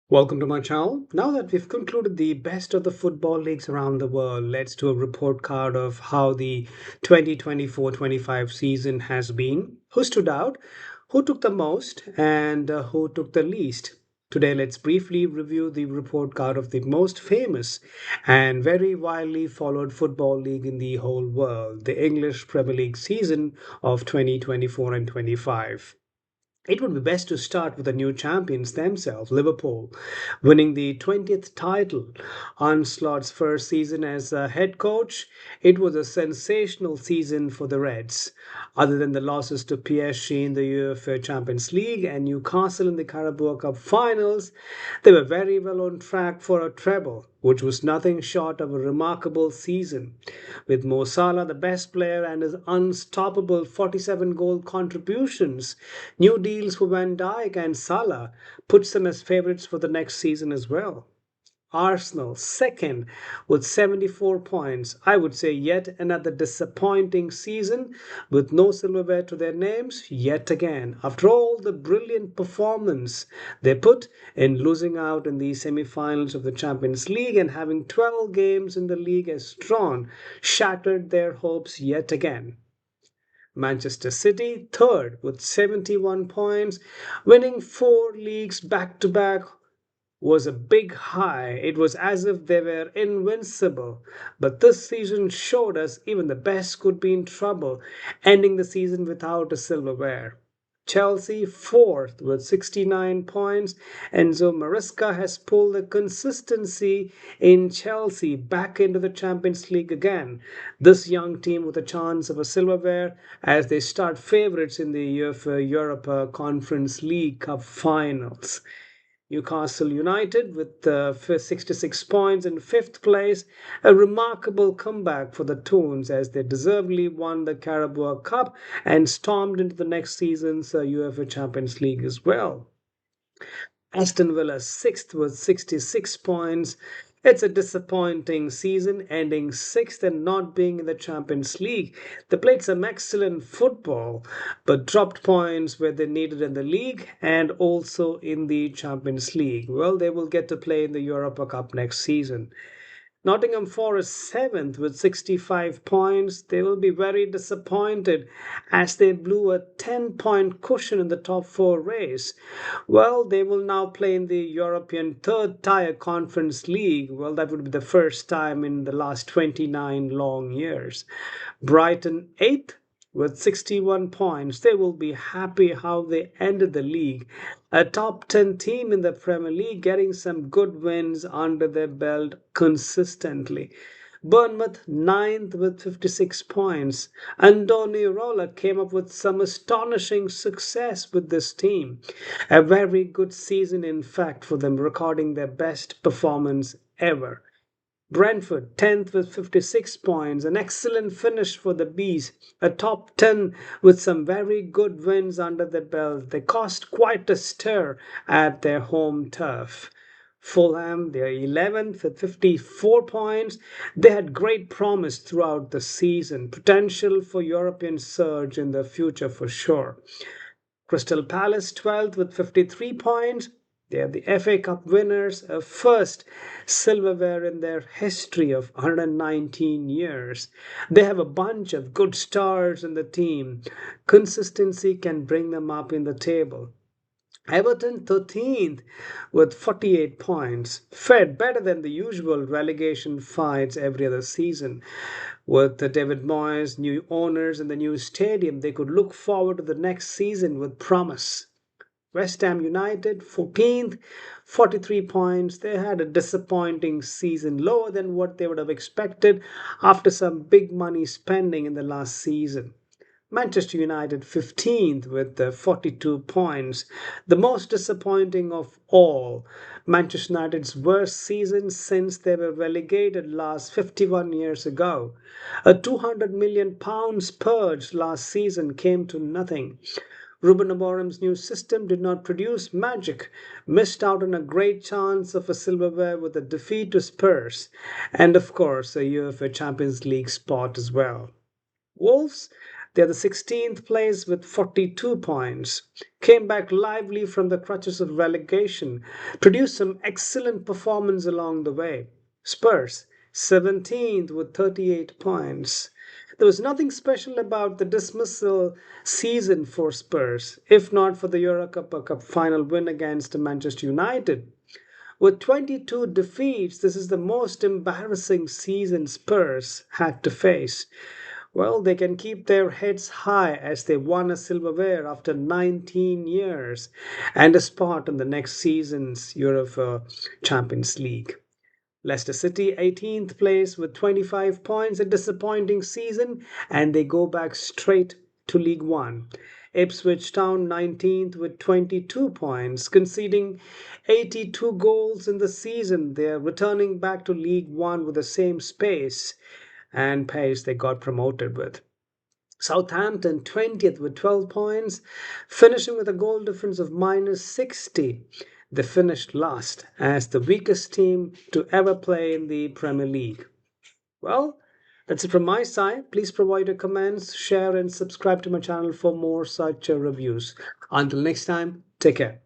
Welcome to my channel. Now that we've concluded the best of the football leagues around the world, let's do a report card of how the 2024-25 season has been, who stood out, who took the most, and who took the least. Today, let's briefly review the report card of the most famous and very widely followed football league in the whole world, the English Premier League season of 2024 and 25. It would be best to start with the new champions themselves, Liverpool, winning the 20th title. Ancelot's first season as a head coach, it was a sensational season for the Reds. Other than the losses to PSG in the UEFA Champions League and Newcastle in the Carabao Cup finals, they were very well on track for a treble, which was nothing short of a remarkable season. With Mo Salah the best player and his unstoppable 47 goal contributions, new deals for Van Dijk and Salah puts them as favourites for the next season as well. Arsenal, second with 74 points. I would say yet another disappointing season with no silverware to their names yet again. After all the brilliant performance they put in losing out in the semi-finals of the Champions League and having 12 games in the league as drawn, shattered their hopes yet again. Manchester City, third with 71 points, winning four leagues back to back was a big high. It was as if they were invincible. But this season showed us even the best could be in trouble, ending the season without a silverware. Chelsea fourth with 69 points. Enzo Maresca has pulled the consistency in Chelsea back into the Champions League again. This young team with a chance of a silverware as they start favourites in the UEFA Europa Conference League Cup finals. Newcastle United with 66 points in fifth place, a remarkable comeback for the Toons as they deservedly won the Carabao Cup and stormed into the next season's UEFA Champions League as well. Aston Villa sixth with 66 points. It's a disappointing season, ending sixth and not being in the Champions League. They played some excellent football, but dropped points where they needed in the league and also in the Champions League. Well, they will get to play in the Europa Cup next season. Nottingham Forest seventh with 65 points. They will be very disappointed as they blew a 10-point cushion in the top four race. Well, they will now play in the European third tier conference league. Well, that would be the first time in the last 29 long years. Brighton eighth with 61 points. They will be happy how they ended the league. A top 10 team in the Premier League getting some good wins under their belt consistently. Bournemouth ninth with 56 points. Andoni Rolla came up with some astonishing success with this team. A very good season, in fact, for them, recording their best performance ever. Brentford 10th with 56 points, an excellent finish for the Bees, a top 10 with some very good wins under their belt. They caused quite a stir at their home turf. Fulham, they're 11th with 54 points. They had great promise throughout the season, potential for European surge in the future for sure. Crystal Palace 12th with 53 points. They are the FA Cup winners, a first silverware in their history of 119 years. They have a bunch of good stars in the team. Consistency can bring them up in the table. Everton 13th with 48 points, fared better than the usual relegation fights every other season. With David Moyes, new owners, and the new stadium, they could look forward to the next season with promise. West Ham United 14th, 43 points. They had a disappointing season, lower than what they would have expected after some big money spending in the last season. Manchester United 15th with 42 points. The most disappointing of all. Manchester United's worst season since they were relegated last 51 years ago. A £200 million purge last season came to nothing. Ruben Amorim's new system did not produce magic, missed out on a great chance of a silverware with a defeat to Spurs, and of course a UEFA Champions League spot as well. Wolves, They're the 16th place with 42 points. Came back lively from the clutches of relegation, produced some excellent performance along the way. Spurs, 17th with 38 points. There was nothing special about the dismissal season for Spurs, if not for the Euro Cup final win against Manchester United. With 22 defeats, this is the most embarrassing season Spurs had to face. Well, they can keep their heads high as they won a silverware after 19 years and a spot in the next season's Europa Champions League. Leicester City 18th place with 25 points, a disappointing season, and they go back straight to League One. Ipswich Town 19th with 22 points, conceding 82 goals in the season. They are returning back to League One with the same space and pace they got promoted with. Southampton 20th with 12 points, finishing with a goal difference of minus 60. They finished last as the weakest team to ever play in the Premier League. Well, that's it from my side. Please provide your comments, share, and subscribe to my channel for more such reviews. Until next time, take care.